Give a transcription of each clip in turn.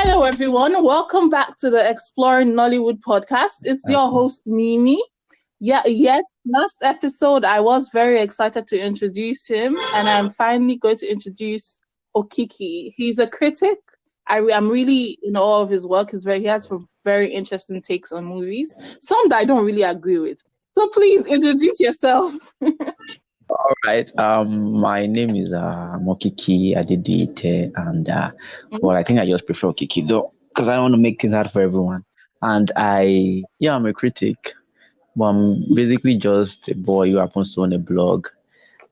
Hello, everyone. Welcome back to the Exploring Nollywood podcast. It's your host, Mimi. Yes, last episode, I was very excited to introduce him, and I'm finally going to introduce Okiki. He's a critic. I'm really in awe of his work. He has some very interesting takes on movies, some that I don't really agree with. So please introduce yourself. All right. My name is Okiki Adedite, and I think I just prefer Okiki though, because I don't want to make things hard for everyone. And I'm a critic, but I'm basically just a boy who happens to own a blog,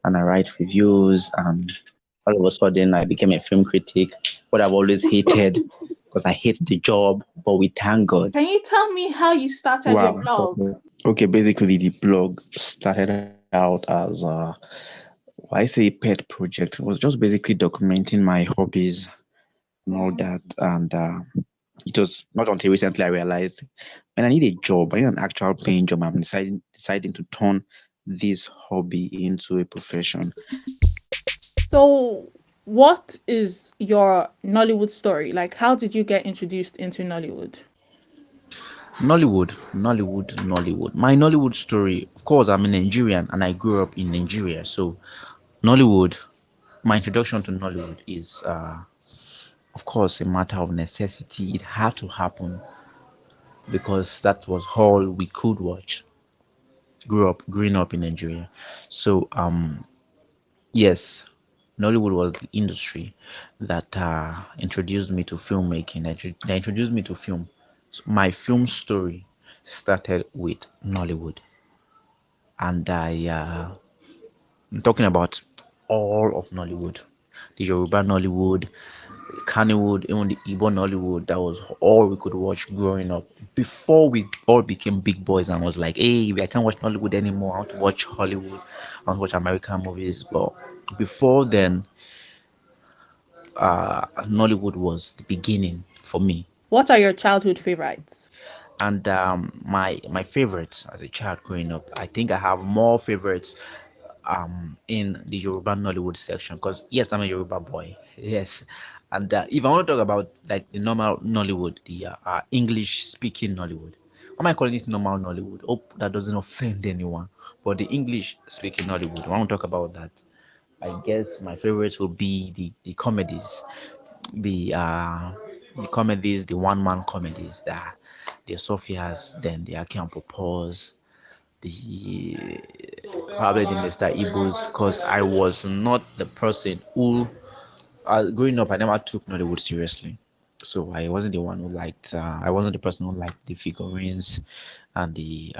and I write reviews. And all of a sudden, I became a film critic, what I've always hated, because I hate the job. But we thank God. Can you tell me how you started your Wow. blog? Okay, basically the blog started out as I say pet project. It was just basically documenting my hobbies and all that. And it was not until recently I realized when I need a job, I need an actual paying job. I'm deciding to turn this hobby into a profession. So, what is your Nollywood story? Like, how did you get introduced into Nollywood? Nollywood. My Nollywood story, of course, I'm a Nigerian and I grew up in Nigeria. So, Nollywood, my introduction to Nollywood is, of course, a matter of necessity. It had to happen because that was all we could watch. Growing up in Nigeria. So, yes, Nollywood was the industry that introduced me to filmmaking. That introduced me to film. So my film story started with Nollywood, and I'm talking about all of Nollywood, the Yoruba Nollywood, Kannywood, even the Igbo Nollywood. That was all we could watch growing up. Before we all became big boys and was like, hey, I can't watch Nollywood anymore. I want to watch Hollywood. I want to watch American movies. But before then, Nollywood was the beginning for me. What are your childhood favorites? And my favorites as a child growing up, I think I have more favorites in the Yoruba Nollywood section because yes, I'm a Yoruba boy. Yes, and if I want to talk about like the normal Nollywood, the English speaking Nollywood, why am I calling it normal Nollywood? Hope that doesn't offend anyone. But the English speaking Nollywood, I want to talk about that. I guess my favorites will be the comedies, the uh the comedies, the one man comedies, the Sophias, then the Aki and Popos, the probably the Mr. Igbos, because I was not the person who growing up I never took Nollywood seriously. So I wasn't the one who liked I wasn't the person who liked the figurines and the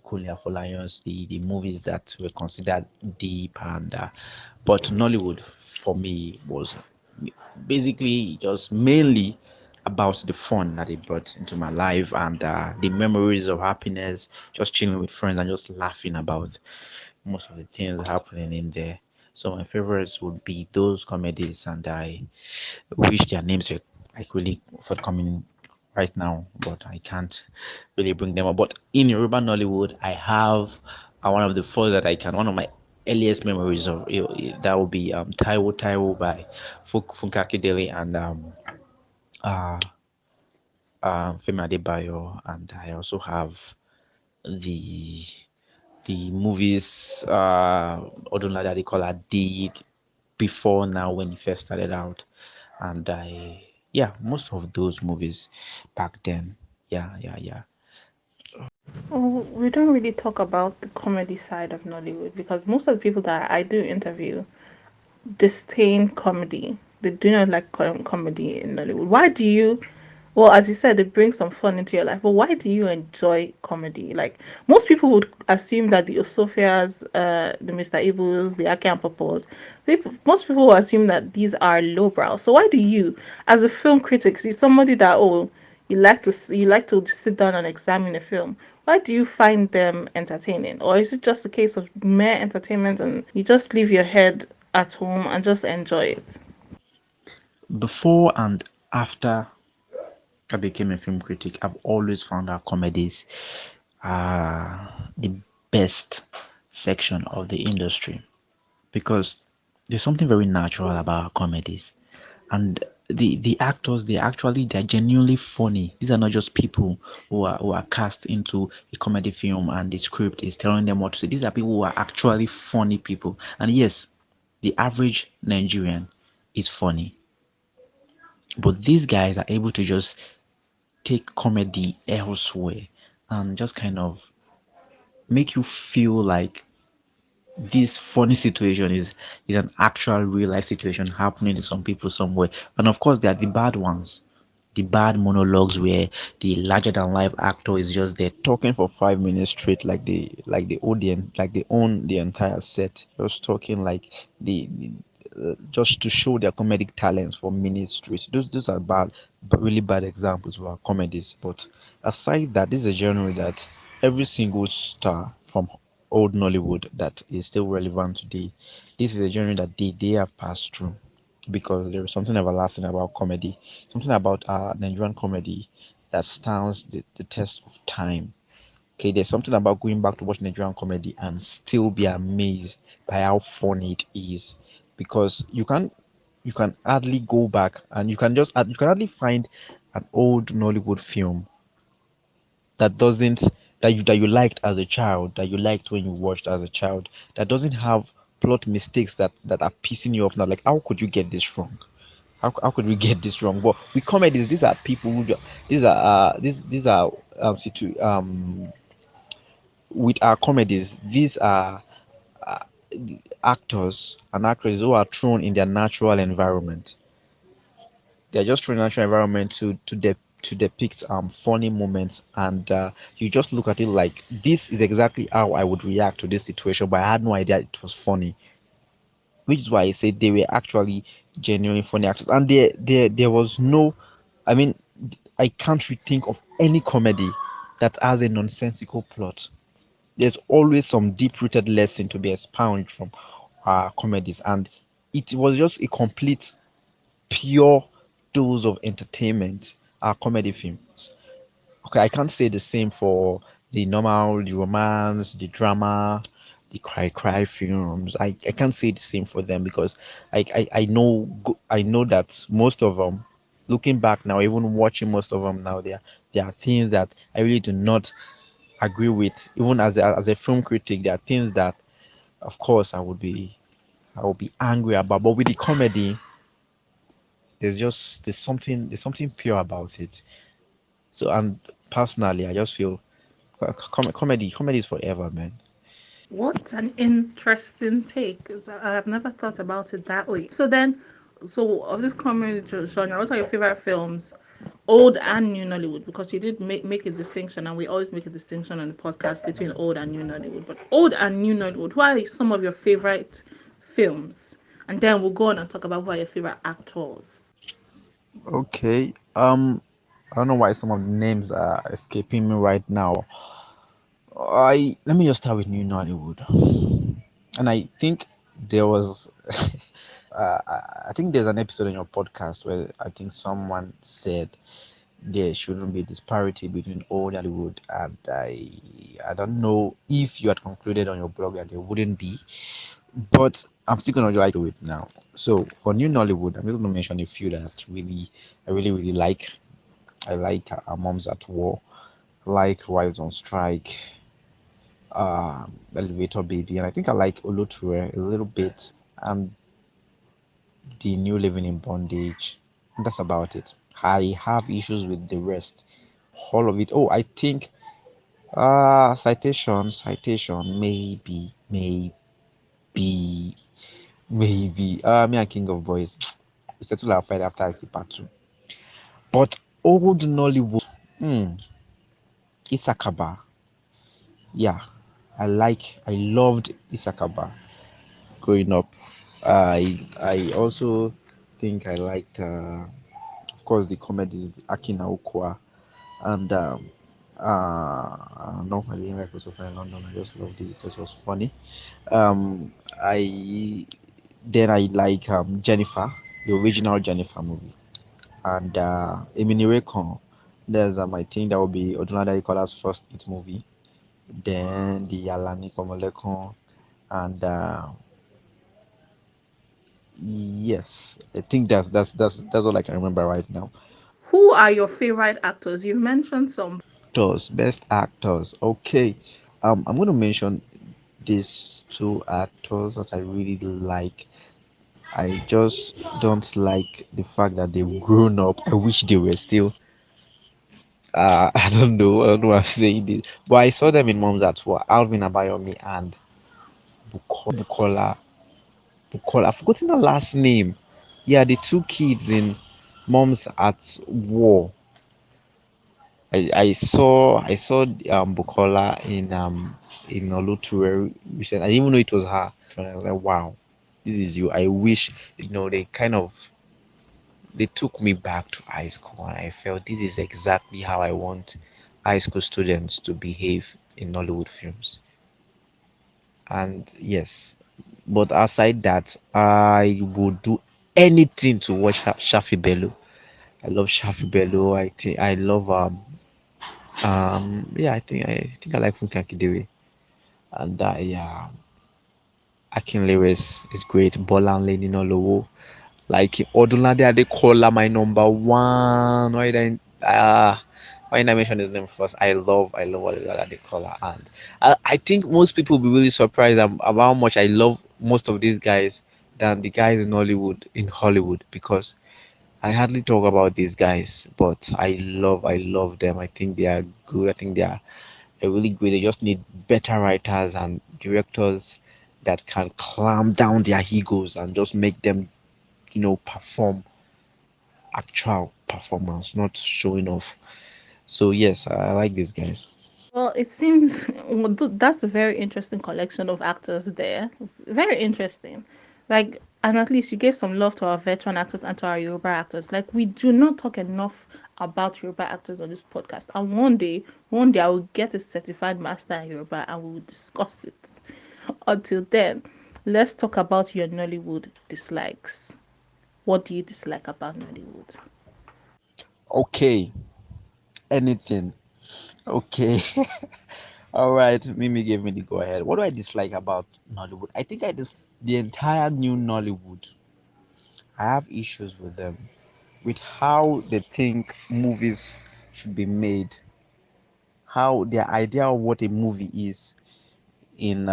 Kulia Lions, the movies that were considered deep and but Nollywood for me was basically just mainly about the fun that it brought into my life and the memories of happiness, just chilling with friends and just laughing about most of the things happening in there. So my favorites would be those comedies, and I wish their names were like really forthcoming right now, but I can't really bring them up. But in Yoruba Nollywood, I have one of the first that I can, one of my earliest memories of that would be Taiwo by Funke Akindele and uh, Femi Adebayo, and I also have the movies Odunlade Adekola did before now when he first started out, and most of those movies back then. Yeah. Oh, we don't really talk about the comedy side of Nollywood because most of the people that I do interview disdain comedy. They do not like comedy in Nollywood. Why do you? Well, as you said, it brings some fun into your life. But why do you enjoy comedy? Like most people would assume that the Osophias, the Mr. Ibles, the Ake and Popos, most people will assume that these are lowbrow. So why do you, as a film critic, see somebody that you like to sit down and examine a film? Why do you find them entertaining? Or is it just a case of mere entertainment and you just leave your head at home and just enjoy it? Before and after I became a film critic, I've always found our comedies the best section of the industry because there's something very natural about our comedies, and the actors, they're genuinely funny. These are not just people who are cast into a comedy film and the script is telling them what to say. These are people who are actually funny people. And yes, the average Nigerian is funny, but these guys are able to just take comedy elsewhere and just kind of make you feel like this funny situation is an actual real life situation happening to some people somewhere. And of course, there are the bad ones, the bad monologues where the larger than life actor is just there talking for 5 minutes straight, like the audience, like they own the entire set, just talking like just to show their comedic talents for minutes straight. Those are bad, but really bad examples of our comedies. But aside that, this is a genre that every single star from old Nollywood that is still relevant today. This is a journey that they have passed through because there is something everlasting about comedy, something about Nigerian comedy that stands the test of time. Okay, there's something about going back to watch Nigerian comedy and still be amazed by how funny it is because you can hardly go back and you can hardly find an old Nollywood film that doesn't that you liked as a child, that you liked when you watched as a child, that doesn't have plot mistakes that are pissing you off now. Like, how could you get this wrong? How could we get this wrong? But with comedies, these are people these are these are with our comedies, these are uh, actors and actresses who are thrown in their natural environment. They're just thrown in natural environment to depict funny moments, and you just look at it like this is exactly how I would react to this situation, but I had no idea it was funny. Which is why I said they were actually genuinely funny actors, and there was no, I mean, I can't really think of any comedy that has a nonsensical plot. There's always some deep-rooted lesson to be expounded from comedies, and it was just a complete, pure dose of entertainment. Comedy films. Okay, I can't say the same for the romance, the drama, the cry films. I can't say the same for them because I know that most of them, looking back now, even watching most of them now, there are things that I really do not agree with. Even as a film critic, there are things that, of course, I would be angry about. But with the comedy, there's something pure about it. So, and personally, I just feel comedy is forever, man. What an interesting take. 'Cause I have never thought about it that way. So then, so of this comedy genre, what are your favorite films, old and new Nollywood? Because you did make a distinction, and we always make a distinction on the podcast between old and new Nollywood. But old and new Nollywood, who are some of your favorite films? And then we'll go on and talk about who are your favorite actors. Okay. I don't know why some of the names are escaping me right now. I Let me just start with New Nollywood, and I think there was, I think there's an episode in your podcast where I think someone said there shouldn't be disparity between old Nollywood, and I don't know if you had concluded on your blog that there wouldn't be, but I'm still gonna try to it now. So for New Nollywood, I'm just gonna mention a few that I really like. I like Our Moms at War, I like Wives on Strike, Elevator Baby, and I think I like Oluture a little bit, and the New Living in Bondage. And that's about it. I have issues with the rest, all of it. Oh, I think citation, maybe, maybe. Me and King of Boys. We settle our fight after I see part two. But old Nollywood, hmm, Isakaba. Yeah, I loved Isakaba growing up. I also think I liked, of course, the comedies, Akina Ukwa, and no, I didn't like Christopher in London. I just loved it because it was funny. I Then I like Jennifer, the original Jennifer movie, and Eminire. There's I think that would be Odunlade Ikola's first hit movie. Then the Alani Komolekon and Yes, I think that's all I can remember right now. Who are your favorite actors? You've mentioned some. Best actors. Okay, I'm going to mention these two actors that I really like. I just don't like the fact that they've grown up. I wish they were still. I don't know why I'm saying this, but I saw them in Moms at War. Alvin Abayomi and Bukola. Bukola. I've forgotten the last name. Yeah, the two kids in Moms at War. I saw Bukola in Oluture recent. I didn't even know it was her. And I was like, wow, this is you. I wish they kind of they took me back to high school, and I felt this is exactly how I want high school students to behave in Nollywood films. And yes, but aside that, I would do anything to watch Shafi Bello. I love Shafi Bello. I think I love yeah, I think I like Funke Akindele. And yeah, Akin Lewis is great. Bolanle Ninolowo. Like Odunlade Adekola, my number one. Why didn't I mention his name first? I love Odunlade Adekola, and I think most people will be really surprised about how much I love most of these guys than the guys in Hollywood, because I hardly talk about these guys, but I love them. I think they are good. I think they're really great. They just need better writers and directors that can clamp down their egos and just make them, perform actual performance, not showing off. So yes, I like these guys. Well, it seems well, that's a very interesting collection of actors there. Very interesting. Like, and at least you gave some love to our veteran actors and to our Yoruba actors. Like, we do not talk enough about Yoruba actors on this podcast. And one day I will get a certified master in Yoruba and we will discuss it. Until then, let's talk about your Nollywood dislikes. What do you dislike about Nollywood? Okay, anything. Okay. All right, Mimi gave me the go ahead. What do I dislike about Nollywood? I think I dislike the entire new Nollywood. I have issues with them, with how they think movies should be made, how their idea of what a movie is in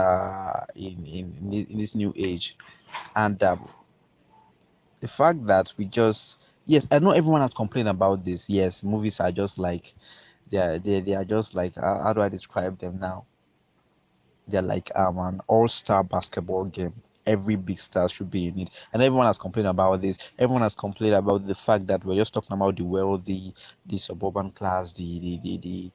this new age, and the fact that we just yes, I know everyone has complained about this. Yes, movies are just like they are just like how do I describe them now? They're like an all-star basketball game. Every big star should be in it, and everyone has complained about this. Everyone has complained about the fact that we're just talking about the wealthy, the suburban class, the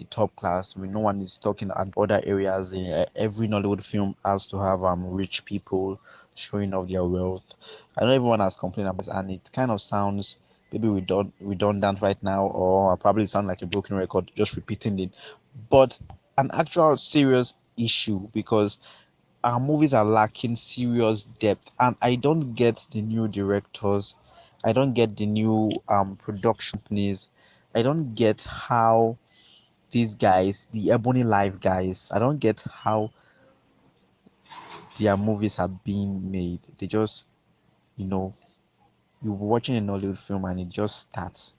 top class. I mean, no one is talking at other areas. Every Nollywood film has to have rich people showing off their wealth. I know everyone has complained about this, and it kind of sounds maybe redundant right now, or I probably sound like a broken record, just repeating it. But an actual serious issue, because our movies are lacking serious depth, and I don't get the new directors, I don't get the new production companies, I don't get how these guys, the Ebony Live guys, I don't get how their movies are being made. They just, you know you're watching a Nollywood film and it just starts,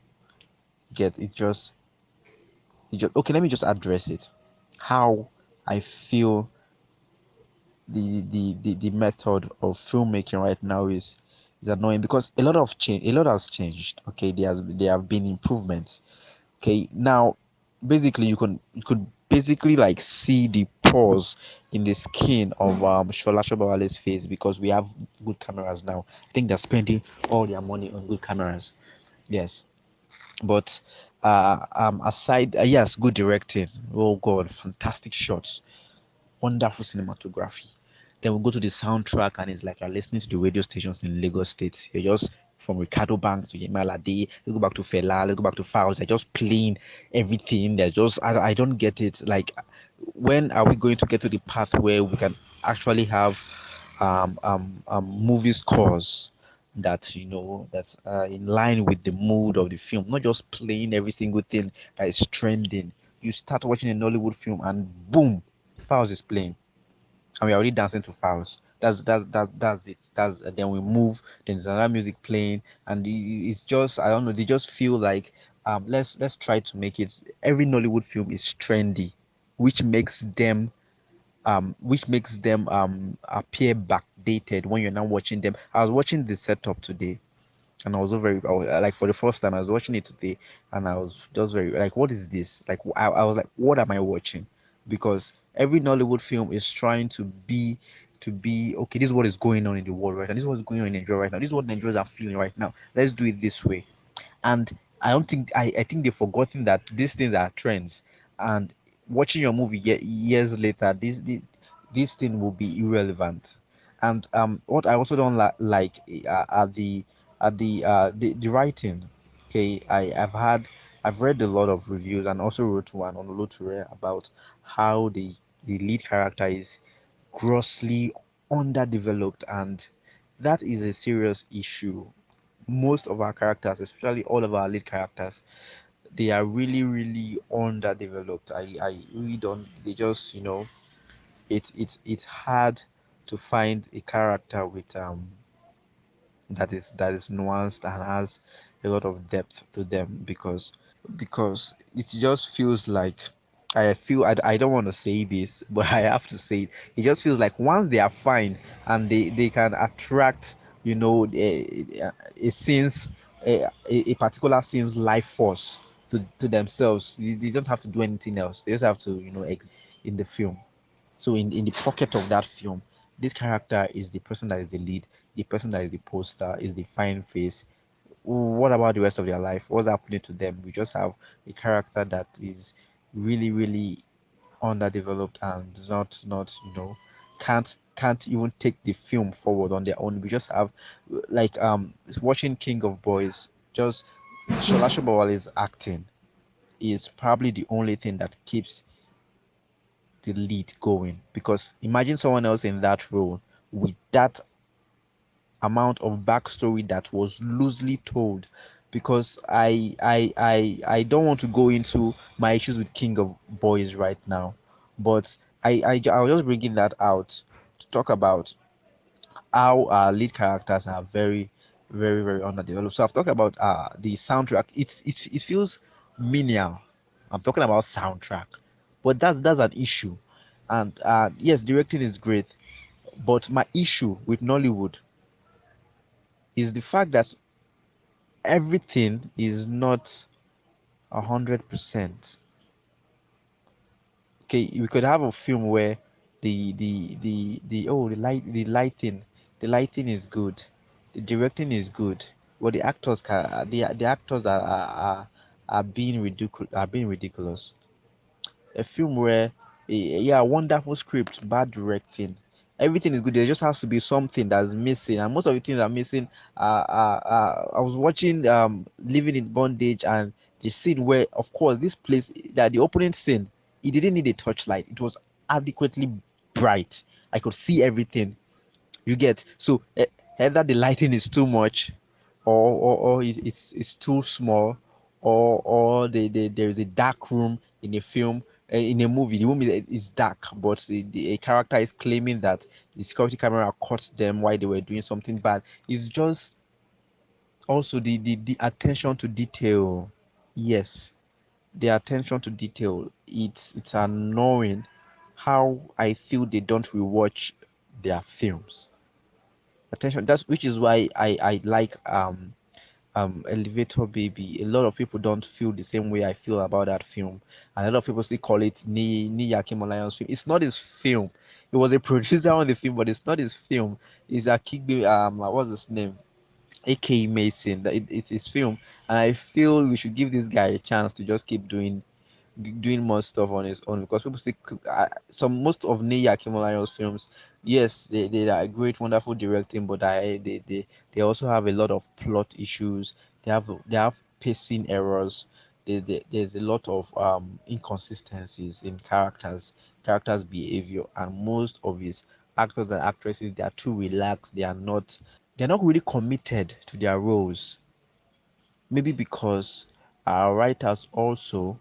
get it just okay, let me just address it. How I feel the method of filmmaking right now is annoying, because a lot has changed. Okay, there have been improvements. Okay, now basically you could basically like see the pores in the skin of Shola Shobawale's face, because we have good cameras now. I think they're spending all their money on good cameras. Yes, but aside, yes, good directing. Oh God, fantastic shots, wonderful cinematography. Then we go to the soundtrack, and it's like you're listening to the radio stations in Lagos State. You're just from Ricardo Banks to Yemalade. Let's go back to Fela. Let's go back to Fowles. They're just playing everything. They're just I don't get it. Like, when are we going to get to the path where we can actually have movie scores that's in line with the mood of the film, not just playing every single thing that is trending. You start watching a Nollywood film and boom, Fowles is playing, and we're already dancing to Fowles. That's it. That's then we move. Then there's another music playing, and it's just I don't know. They just feel like let's try to make it. Every Nollywood film is trendy, which makes them appear backdated when you're now watching them. I was watching the setup today, and like for the first time I was watching it today, and I was just very like, what is this? Like I was like, what am I watching? Because every Nollywood film is trying to be okay. This is what is going on in the world right now. This is what's going on in Nigeria right now. This is what Nigerians are feeling right now. Let's do it this way. And I don't think I think they've forgotten that these things are trends. And watching your movie years later, this thing will be irrelevant. And what I also don't like the writing. Okay, I've read a lot of reviews and also wrote one on Loture about how the lead character is grossly underdeveloped, and that is a serious issue. Most of our characters, especially all of our lead characters, they are really, really underdeveloped. I really don't. They just, it's hard to find a character with that is nuanced and has a lot of depth to them, because it just feels like I don't want to say this, but I have to say it. It just feels like once they are fine and they can attract, a scene's a particular scene's life force to themselves. They don't have to do anything else. They just have to, in the film. So in the pocket of that film, this character is the person that is the lead, the person that is the poster, is the fine face. What about the rest of their life? What's happening to them? We just have a character that is really, really underdeveloped and does not can't even take the film forward on their own. We just have like watching King of Boys. Just Shola Shobawale's acting is probably the only thing that keeps the lead going, because imagine someone else in that role with that amount of backstory that was loosely told. Because I don't want to go into my issues with King of Boys right now, but I was just bringing that out to talk about how our lead characters are very, very, very underdeveloped. So I've talked about the soundtrack. It feels menial. I'm talking about soundtrack, but that's an issue. And yes, directing is great, but my issue with Nollywood is the fact that everything is not 100%. Okay, we could have a film where the lighting is good, the directing is good, but the actors are being ridiculous. A film where yeah, wonderful script, bad directing, everything is good, there just has to be something that's missing, and most of the things are missing. I was watching Living in Bondage, and the scene where, of course, this place, that the opening scene, it didn't need a torchlight, it was adequately bright. I could see everything. You get? So either the lighting is too much, or it's too small, or there is a dark room in a film, in a movie. The room is dark, but a character is claiming that the security camera caught them while they were doing something bad. It's just also the attention to detail. Yes, the attention to detail. It's annoying how I feel they don't rewatch their films. Attention, that's which is why I like Elevator Baby. A lot of people don't feel the same way I feel about that film, and a lot of people still call it Ni Yakim Lion's film. It's not his film. He was a producer on the film, but it's not his film. It's a Kigbe, what's his name, aka Mason. It's his film, and I feel we should give this guy a chance to just keep doing more stuff on his own, because people still some most of Naya Kimolayo's films, yes, they are great, wonderful directing, but they also have a lot of plot issues. They have pacing errors. There's a lot of inconsistencies in characters behavior, and most of his actors and actresses, they are too relaxed. They're not really committed to their roles. Maybe because our writers also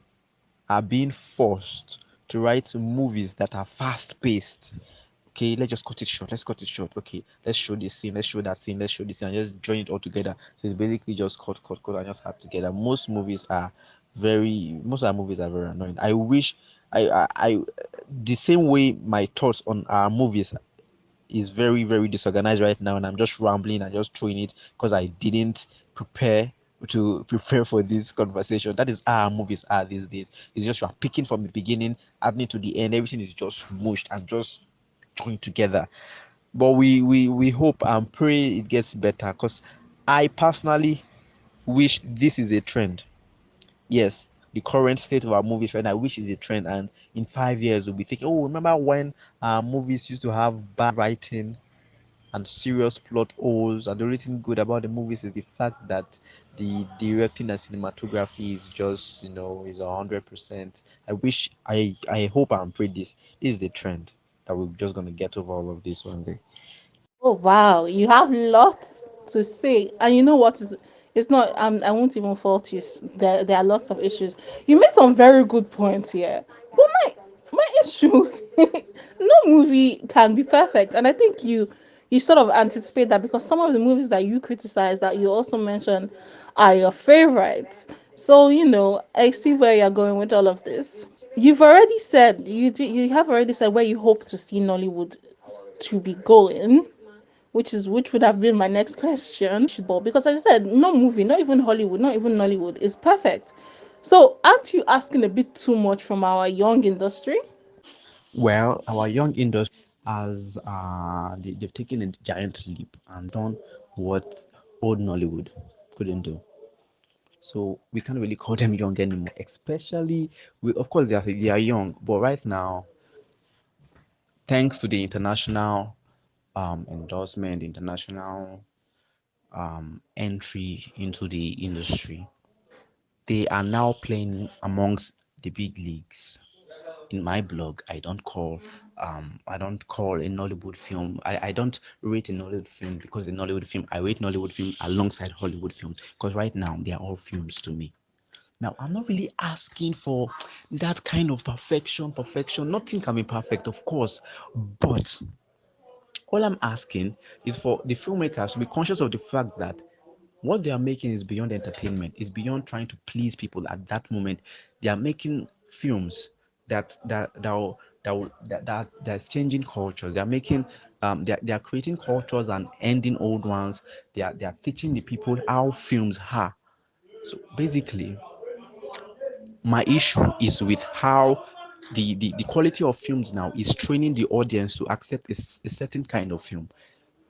are being forced to write movies that are fast paced. okay, let's just cut it short. Let's cut it short. Okay, let's show this scene. Let's show that scene. Let's show this scene. And just join it all together. So it's basically just cut, cut, cut, and just have together. Most of our movies are very annoying. I wish I the same way my thoughts on our movies is very very disorganized right now, and I'm just rambling and just throwing it because I didn't prepare to prepare for this conversation. That is how our movies are these days. It's just you are picking from the beginning, adding to the end. Everything is just mushed and just joined together. But we hope and pray it gets better, because I personally wish this is a trend. Yes, the current state of our movies right now, I wish is a trend, and in 5 years we'll be thinking, oh, remember when movies used to have bad writing and serious plot holes, and the only thing good about the movies is the fact that the directing and cinematography is just, is 100%. I hope and pray this is the trend, that we're just gonna get over all of this one day. Oh wow, you have lots to say, and you know what is? It's not. I won't even fault you. There are lots of issues. You made some very good points here, but my issue, no movie can be perfect, and I think you sort of anticipate that because some of the movies that you criticize that you also mentioned are your favorites. So I see where you're going with all of this. You've already said you have already said where you hope to see Nollywood to be going, which would have been my next question. But because as I said, no movie, not even Hollywood, not even Nollywood is perfect. So aren't you asking a bit too much from our young industry? Well, our young industry has they've taken a giant leap and done what old Nollywood couldn't do. So we can't really call them young anymore. Especially, of course, they are young, but right now, thanks to the international endorsement, international entry into the industry, they are now playing amongst the big leagues. In my blog, I don't call a Nollywood film. I don't rate a Nollywood film because a Nollywood film. I rate Nollywood film alongside Hollywood films, because right now they are all films to me. Now, I'm not really asking for that kind of perfection. Perfection. Nothing can be perfect, of course, but all I'm asking is for the filmmakers to be conscious of the fact that what they are making is beyond entertainment. It's beyond trying to please people at that moment. They are making films that's changing cultures. They are making they are creating cultures and ending old ones. They are teaching the people how films are. So basically, my issue is with how the quality of films now is training the audience to accept a certain kind of film.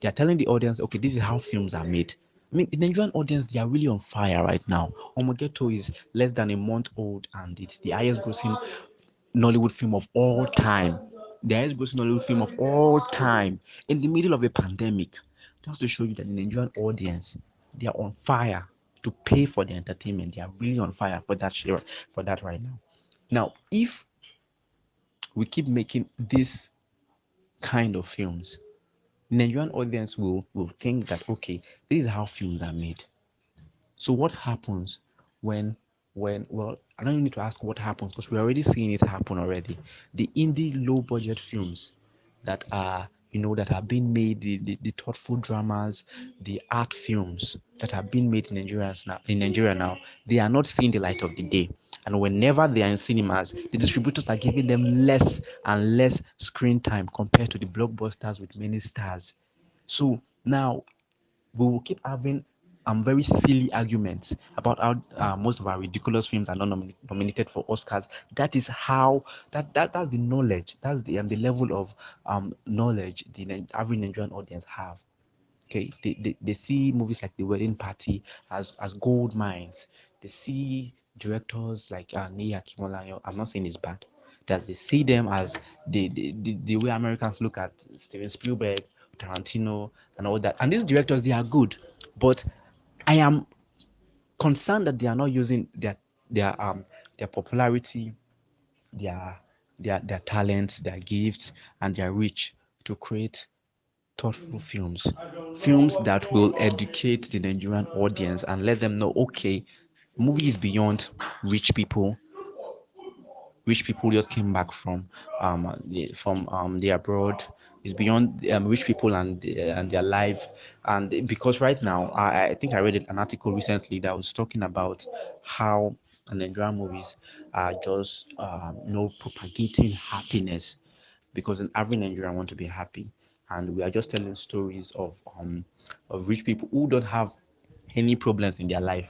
They are telling the audience, okay, this is how films are made. I mean, the Nigerian audience, they are really on fire right now. Omogeto is less than a month old, and it's the highest grossing Nollywood film of all time. The highest grossing Nollywood film of all time in the middle of a pandemic. Just to show you that the Nigerian audience, they are on fire to pay for the entertainment. They are really on fire for that share, for that right now. Now, if we keep making this kind of films, the Nigerian audience will think that, okay, this is how films are made. So what happens when well, I don't need to ask what happens, because we're already seeing it happen already. The indie low budget films that are being made, the thoughtful dramas, the art films that are being made in Nigeria now, they are not seeing the light of the day. And whenever they are in cinemas, the distributors are giving them less and less screen time compared to the blockbusters with many stars. So now we will keep having very silly arguments about how most of our ridiculous films are not nominated for Oscars. That is how that's the knowledge. That's the level of knowledge the average Nigerian audience have. Okay, they see movies like The Wedding Party as gold mines. They see directors like Nia Kimolayo. I'm not saying it's bad. That they see them as the way Americans look at Steven Spielberg, Tarantino, and all that. And these directors, they are good, but I am concerned that they are not using their popularity, their their talents, their gifts, and their reach to create thoughtful films, films that will educate the Nigerian audience and let them know, okay, movie is beyond rich people. Rich people just came back from the abroad. It's beyond rich people and their life. And because right now, I think I read an article recently that was talking about how Nigerian movies are just propagating happiness, because an average Nigerian want to be happy, and we are just telling stories of rich people who don't have any problems in their life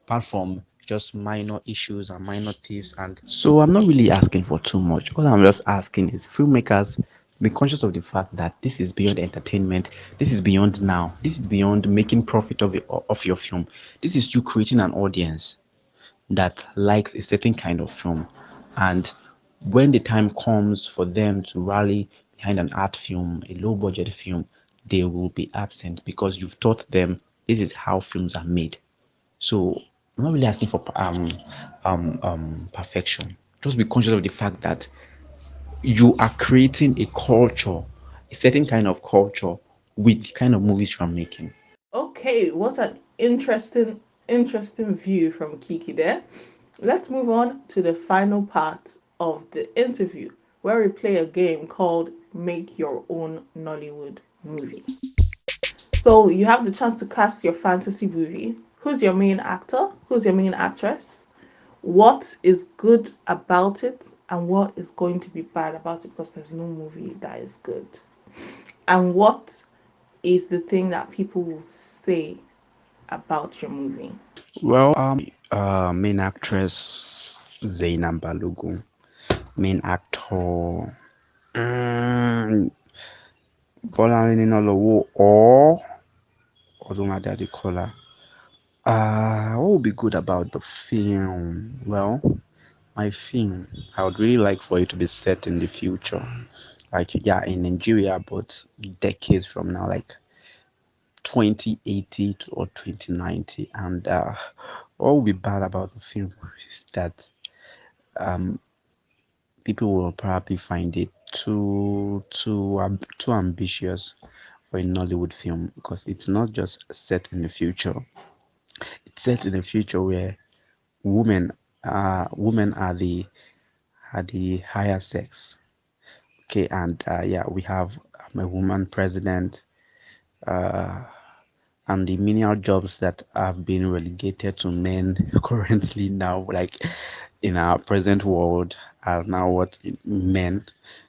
apart from just minor issues and minor thieves. And so I'm not really asking for too much. All I'm just asking is filmmakers be conscious of the fact that this is beyond entertainment. This is beyond now. This is beyond making profit of your film. This is you creating an audience that likes a certain kind of film. And when the time comes for them to rally behind an art film, a low budget film, they will be absent because you've taught them this is how films are made. So I'm not really asking for perfection. Just be conscious of the fact that you are creating a culture, a certain kind of culture with the kind of movies you're making. Okay, what an interesting view from Kiki there. Let's move on to the final part of the interview where we play a game called Make Your Own Nollywood Movie. So you have the chance to cast your fantasy movie. Who's your main actor? Who's your main actress? What is good about it and what is going to be bad about it, because there's no movie that is good. And what is the thing that people will say about your movie? Main actress Zainab Balogun, main actor Bolanle Nolowo or Odunlade Adekola. What would be good about the film? Well, my film, I would really like for it to be set in the future. Like, yeah, in Nigeria, but decades from now, like 2080 or 2090. And what would be bad about the film is that um, people will probably find it too ambitious for a Nollywood film, because it's not just set in the future. It's set in a future where women women are the higher sex. Okay, and yeah, we have a woman president, uh, and the menial jobs that have been relegated to men currently now, like in our present world, are now what men.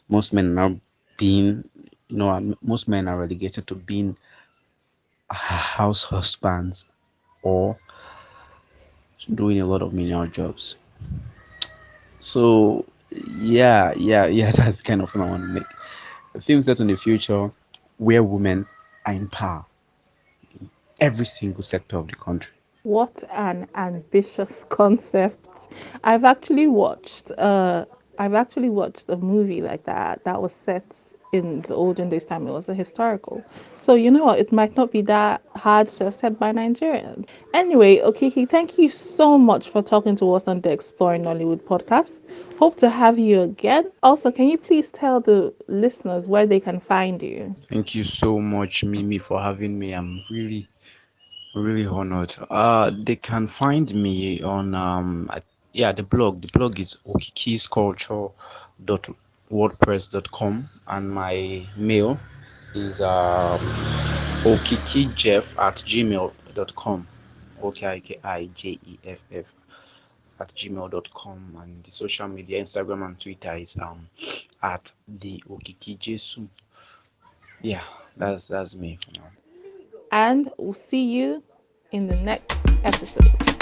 Most men are now being, most men are relegated to being house husbands or doing a lot of menial jobs. So yeah, that's the kind of film I want to make. A film set in the future where women are in power, every single sector of the country. What an ambitious concept. I've actually watched uh I've actually watched a movie like that was set in the olden days time. It was a historical. So you know what, it might not be that hard to accept by Nigerians. Anyway, Okiki, thank you so much for talking to us on the Exploring Nollywood podcast. Hope to have you again. Also, can you please tell the listeners where they can find you? Thank you so much, Mimi, for having me. I'm really honored. They can find me on yeah, the blog. The blog is okikisculture.wordpress.com, and my mail is okikijeff@gmail.com. OKIKIJEFF at gmail.com, and the social media, Instagram and Twitter, is at the Okikijesu. Yeah, that's me for now. And we'll see you in the next episode.